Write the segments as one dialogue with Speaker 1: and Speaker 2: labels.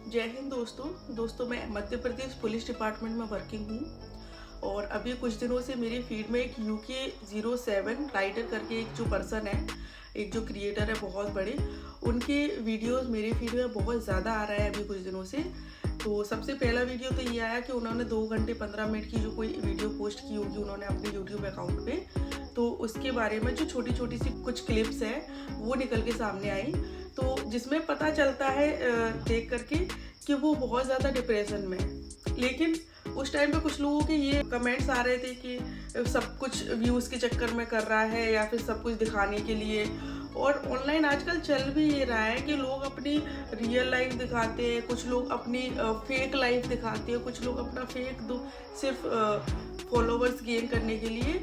Speaker 1: जय हिंद दोस्तों मैं मध्य प्रदेश पुलिस डिपार्टमेंट में वर्किंग हूँ और अभी कुछ दिनों से मेरी फीड में एक UK07 राइटर करके एक जो पर्सन है, एक जो क्रिएटर है बहुत बड़े, उनके वीडियोस मेरी फीड में बहुत ज़्यादा आ रहा है अभी कुछ दिनों से। तो सबसे पहला वीडियो तो ये आया कि उन्होंने 2 घंटे 15 मिनट की जो कोई वीडियो पोस्ट की होगी उन्होंने अपने यूट्यूब अकाउंट पे, तो उसके बारे में जो छोटी छोटी सी कुछ क्लिप्स हैं वो निकल के सामने आई, तो जिसमें पता चलता है देख करके कि वो बहुत ज़्यादा डिप्रेशन में है। लेकिन उस टाइम पे कुछ लोगों के ये कमेंट्स आ रहे थे कि सब कुछ व्यूज़ के चक्कर में कर रहा है या फिर सब कुछ दिखाने के लिए। और ऑनलाइन आजकल चल भी ये रहा है कि लोग अपनी रियल लाइफ दिखाते हैं, कुछ लोग अपनी फेक लाइफ दिखाते हैं, कुछ लोग अपना फेक सिर्फ फॉलोवर्स गेन करने के लिए।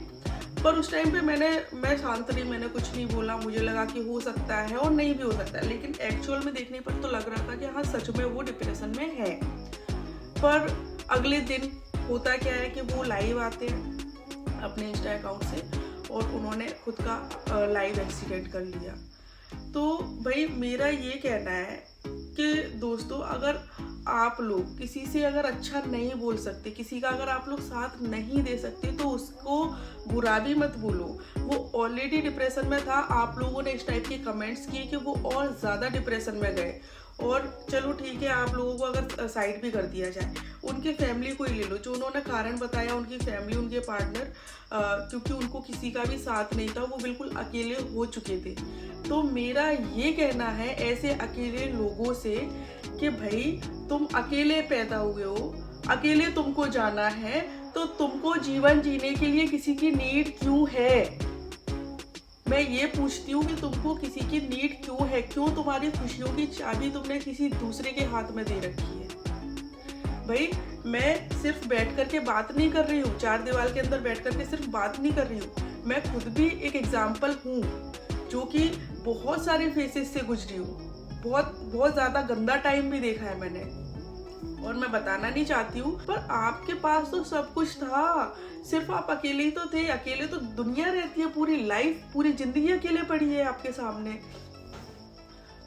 Speaker 1: पर उस टाइम पे मैं शांत रही, मैंने कुछ नहीं बोला। मुझे लगा कि हो सकता है और नहीं भी हो सकता है, लेकिन एक्चुअल में देखने पर तो लग रहा था कि हाँ सच में वो डिप्रेशन में है। पर अगले दिन होता क्या है कि वो लाइव आते हैं अपने इंस्टा अकाउंट से और उन्होंने खुद का लाइव एक्सीडेंट कर लिया। तो भाई मेरा ये कहना है कि दोस्तों, अगर आप लोग किसी से अगर अच्छा नहीं बोल सकते, किसी का अगर आप लोग साथ नहीं दे सकते, तो उसको बुरा भी मत बोलो। वो ऑलरेडी डिप्रेशन में था, आप लोगों ने इस टाइप के कमेंट्स किए कि वो और ज़्यादा डिप्रेशन में गए। और चलो ठीक है, आप लोगों को अगर साइड भी कर दिया जाए, उनके फैमिली को ही ले लो, जो उन्होंने कारण बताया, उनकी फैमिली, उनके पार्टनर, क्योंकि उनको किसी का भी साथ नहीं था, वो बिल्कुल अकेले हो चुके थे। तो मेरा ये कहना है ऐसे अकेले लोगों से कि भाई तुम अकेले पैदा हुए हो, अकेले तुमको जाना है, तो तुमको जीवन जीने के लिए किसी की नीड क्यों है? मैं ये पूछती हूँ कि तुमको किसी की नीड क्यों है? क्यों तुम्हारी खुशियों की चाबी तुमने किसी दूसरे के हाथ में दे रखी है? भाई मैं सिर्फ बैठ करके बात नहीं कर रही हूँ, 4 दीवार के अंदर बैठ करके सिर्फ बात नहीं कर रही हूँ। मैं खुद भी एक एग्जाम्पल हूँ जो कि बहुत सारे फेसेस से गुजरी हूँ, बहुत ज़्यादा गंदा टाइम भी देखा है मैंने, और मैं बताना नहीं चाहती हूँ। पर आपके पास तो सब कुछ था, सिर्फ आप अकेले ही तो थे। अकेले तो दुनिया रहती है, पूरी लाइफ, पूरी जिंदगी अकेले पड़ी है आपके सामने।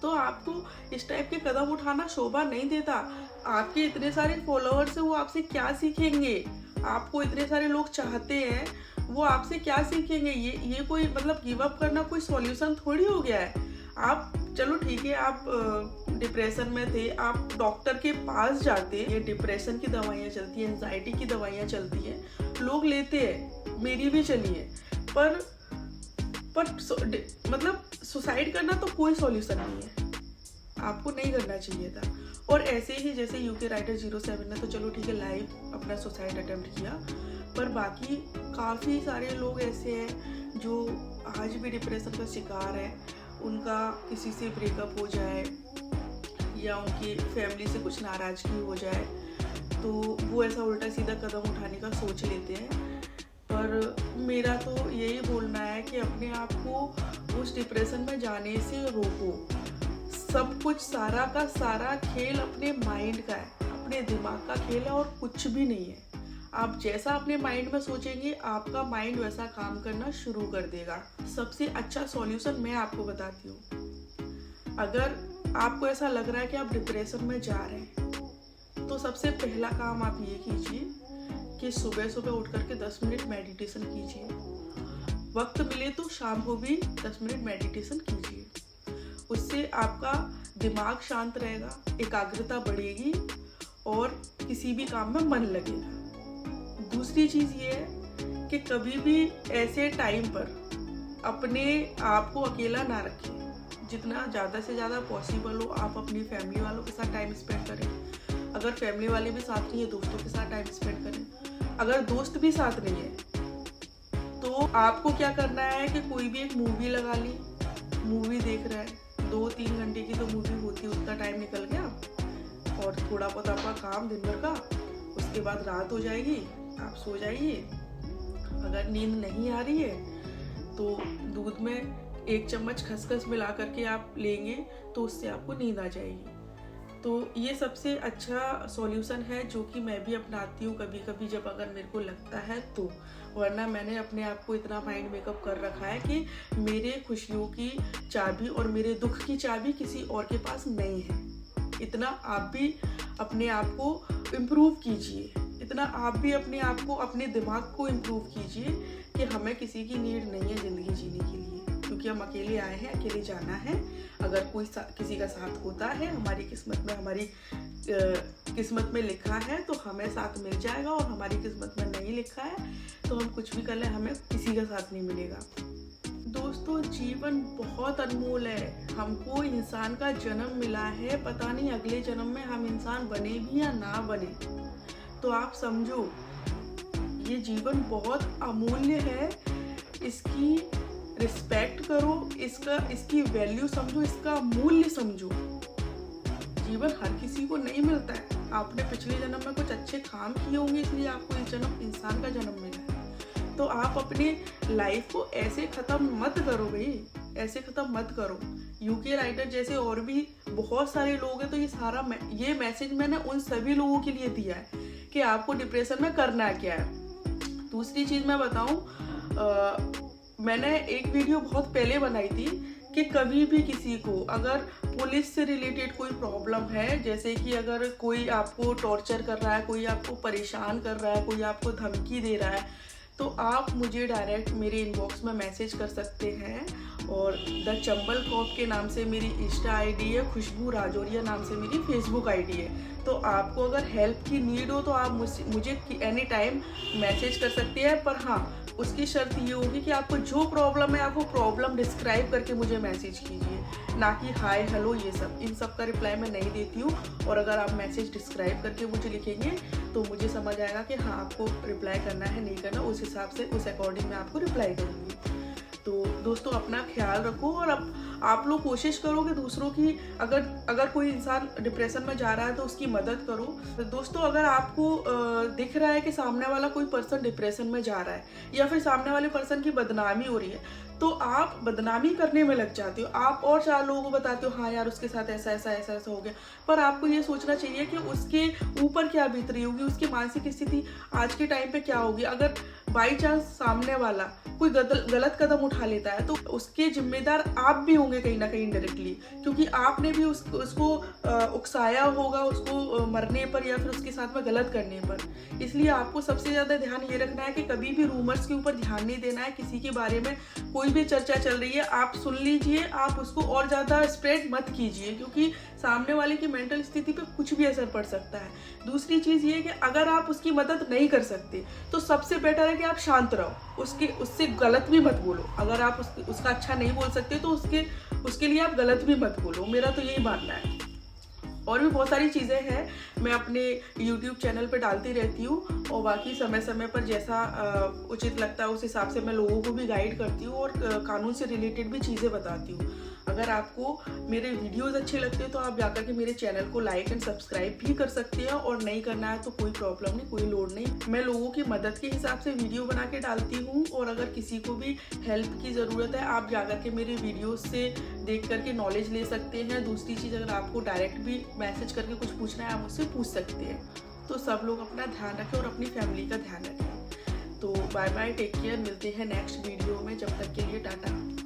Speaker 1: तो आपको इस टाइप के कदम उठाना शोभा नहीं देता। आपके इतने सारे फॉलोअर्स हैं, वो आपसे क्या सीखेंगे? आपको इतने सारे लोग चाहते हैं, वो आपसे क्या सीखेंगे? ये कोई मतलब गिव अप करना कोई सॉल्यूशन थोड़ी हो गया है। आप चलो ठीक है, आप डिप्रेशन में थे, आप डॉक्टर के पास जाते, ये डिप्रेशन की दवाइयाँ चलती हैं, एंजाइटी की दवाइयाँ चलती हैं, लोग लेते हैं, मेरी भी चली है। पर मतलब सुसाइड करना तो कोई सॉल्यूशन नहीं है, आपको नहीं करना चाहिए था। और ऐसे ही जैसे UK राइटर 07 ने तो चलो ठीक है लाइव अपना सुसाइड अटेम्प्ट किया, पर बाकी काफ़ी सारे लोग ऐसे हैं जो आज भी डिप्रेशन का शिकार है। उनका किसी से ब्रेकअप हो जाए या उनकी फैमिली से कुछ नाराज़गी हो जाए, तो वो ऐसा उल्टा सीधा कदम उठाने का सोच लेते हैं। पर मेरा तो यही बोलना है कि अपने आप को उस डिप्रेशन में जाने से रोको। सब कुछ, सारा का सारा खेल अपने माइंड का है, अपने दिमाग का खेल है और कुछ भी नहीं है। आप जैसा अपने माइंड में सोचेंगे, आपका माइंड वैसा काम करना शुरू कर देगा। सबसे अच्छा सॉल्यूशन मैं आपको बताती हूँ। अगर आपको ऐसा लग रहा है कि आप डिप्रेशन में जा रहे हैं, तो सबसे पहला काम आप ये कीजिए कि सुबह सुबह उठ करके 10 मिनट मेडिटेशन कीजिए। वक्त मिले तो शाम को भी 10 मिनट मेडिटेशन कीजिए। उससे आपका दिमाग शांत रहेगा, एकाग्रता बढ़ेगी और किसी भी काम में मन लगेगा। दूसरी चीज़ ये है कि कभी भी ऐसे टाइम पर अपने आप को अकेला ना रखें। जितना ज़्यादा से ज़्यादा पॉसिबल हो आप अपनी फैमिली वालों के साथ टाइम स्पेंड करें। अगर फैमिली वाले भी साथ नहीं है, दोस्तों के साथ टाइम स्पेंड करें। अगर दोस्त भी साथ नहीं है तो आपको क्या करना है कि कोई भी एक मूवी लगा ली, मूवी देख रहा है, 2-3 घंटे की तो मूवी होती है, उतना टाइम निकल गया, और थोड़ा बहुत आपका काम दिन भर का, उसके बाद रात हो जाएगी, आप सो जाइए। अगर नींद नहीं आ रही है तो दूध में 1 चम्मच खसखस मिला करके आप लेंगे तो उससे आपको नींद आ जाएगी। तो ये सबसे अच्छा सॉल्यूशन है जो कि मैं भी अपनाती हूँ कभी कभी, जब अगर मेरे को लगता है तो। वरना मैंने अपने आप को इतना माइंड मेकअप कर रखा है कि मेरे खुशियों की चाबी और मेरे दुख की चाबी किसी और के पास नहीं है। इतना आप भी अपने आप को इम्प्रूव कीजिए, इतना आप भी अपने आप को, अपने दिमाग को इम्प्रूव कीजिए कि हमें किसी की नीड नहीं है ज़िंदगी जीने के लिए, क्योंकि हम अकेले आए हैं, अकेले जाना है। अगर कोई किसी का साथ होता है, हमारी किस्मत में, हमारी किस्मत में लिखा है तो हमें साथ मिल जाएगा, और हमारी किस्मत में नहीं लिखा है तो हम कुछ भी कर लें, हमें किसी का साथ नहीं मिलेगा। दोस्तों, जीवन बहुत अनमोल है। हमको इंसान का जन्म मिला है, पता नहीं अगले जन्म में हम इंसान बने भी या ना बने। तो आप समझो, ये जीवन बहुत अमूल्य है, इसकी रिस्पेक्ट करो, इसकी वैल्यू समझो, इसका मूल्य समझो। जीवन हर किसी को नहीं मिलता है। आपने पिछले जन्म में कुछ अच्छे काम किए होंगे, इसलिए आपको इस जन्म इंसान का जन्म मिला है। तो आप अपनी लाइफ को ऐसे ख़त्म मत करो भाई, ऐसे ख़त्म मत करो। यूके राइटर जैसे और भी बहुत सारे लोग हैं। तो ये मैसेज मैंने उन सभी लोगों के लिए दिया है कि आपको डिप्रेशन में करना क्या है। दूसरी चीज़ मैं बताऊँ, मैंने एक वीडियो बहुत पहले बनाई थी कि कभी भी किसी को अगर पुलिस से रिलेटेड कोई प्रॉब्लम है, जैसे कि अगर कोई आपको टॉर्चर कर रहा है, कोई आपको परेशान कर रहा है, कोई आपको धमकी दे रहा है, तो आप मुझे डायरेक्ट मेरे इनबॉक्स में मैसेज कर सकते हैं। और द चंबल कॉप के नाम से मेरी इंस्टा आईडी है, खुशबू राजौरिया नाम से मेरी फेसबुक आईडी है। तो आपको अगर हेल्प की नीड हो तो आप मुझे एनी टाइम मैसेज कर सकते हैं। पर हाँ, उसकी शर्त ये होगी कि आपको जो प्रॉब्लम है, आप वो प्रॉब्लम डिस्क्राइब करके मुझे मैसेज कीजिए, ना कि हाय हेलो ये सब। इन सब का रिप्लाई मैं नहीं देती हूँ। और अगर आप मैसेज डिस्क्राइब करके मुझे लिखेंगे तो मुझे समझ आएगा कि हाँ, आपको रिप्लाई करना है, नहीं करना, उस हिसाब से, उस अकॉर्डिंग मैं आपको रिप्लाई करूँगी। तो दोस्तों, अपना ख्याल रखो, और आप लोग कोशिश करो कि दूसरों की, अगर कोई इंसान डिप्रेशन में जा रहा है तो उसकी मदद करो। तो दोस्तों, अगर आपको दिख रहा है कि सामने वाला कोई पर्सन डिप्रेशन में जा रहा है, या फिर सामने वाले पर्सन की बदनामी हो रही है, तो आप बदनामी करने में लग जाते हो। आप और 4 लोगों को बताते हो, हाँ यार उसके साथ ऐसा ऐसा ऐसा ऐसा हो गया। पर आपको ये सोचना चाहिए कि उसके ऊपर क्या बीत रही होगी, उसकी मानसिक स्थिति आज के टाइम पे क्या होगी। अगर बाई चांस सामने वाला कोई गलत कदम उठा लेता है तो उसके जिम्मेदार आप भी होंगे कहीं ना कहीं इनडायरेक्टली, क्योंकि आपने भी उसको उकसाया होगा, उसको मरने पर या फिर उसके साथ में गलत करने पर। इसलिए आपको सबसे ज़्यादा ध्यान ये रखना है कि कभी भी रूमर्स के ऊपर ध्यान नहीं देना है। किसी के बारे में कोई भी चर्चा चल रही है, आप सुन लीजिए, आप उसको और ज़्यादा स्प्रेड मत कीजिए, क्योंकि सामने वाले की मेंटल स्थिति पे कुछ भी असर पड़ सकता है। दूसरी चीज़ ये कि अगर आप उसकी मदद नहीं कर सकते तो सबसे बेटर है कि आप शांत रहो, उससे गलत भी मत बोलो। अगर आप उसका अच्छा नहीं बोल सकते तो उसके लिए आप गलत भी मत बोलो। मेरा तो यही मानना है। और भी बहुत सारी चीज़ें हैं, मैं अपने YouTube चैनल पे डालती रहती हूँ, और बाकी समय समय पर जैसा उचित लगता है उस हिसाब से मैं लोगों को भी गाइड करती हूँ, और कानून से रिलेटेड भी चीज़ें बताती हूँ। अगर आपको मेरे वीडियोस अच्छे लगते हैं तो आप जाकर के मेरे चैनल को लाइक एंड सब्सक्राइब भी कर सकते हैं, और नहीं करना है तो कोई प्रॉब्लम नहीं, कोई लोड नहीं। मैं लोगों की मदद के हिसाब से वीडियो बना के डालती हूँ, और अगर किसी को भी हेल्प की ज़रूरत है, आप जाकर के मेरे वीडियोस से देख करके नॉलेज ले सकते हैं। दूसरी चीज़, अगर आपको डायरेक्ट भी मैसेज करके कुछ पूछना है, आप मुझसे पूछ सकते हैं। तो सब लोग अपना ध्यान रखें और अपनी फैमिली का ध्यान रखें। तो बाय बाय, टेक केयर, मिलते हैं नेक्स्ट वीडियो में। जब तक के लिए टाटा।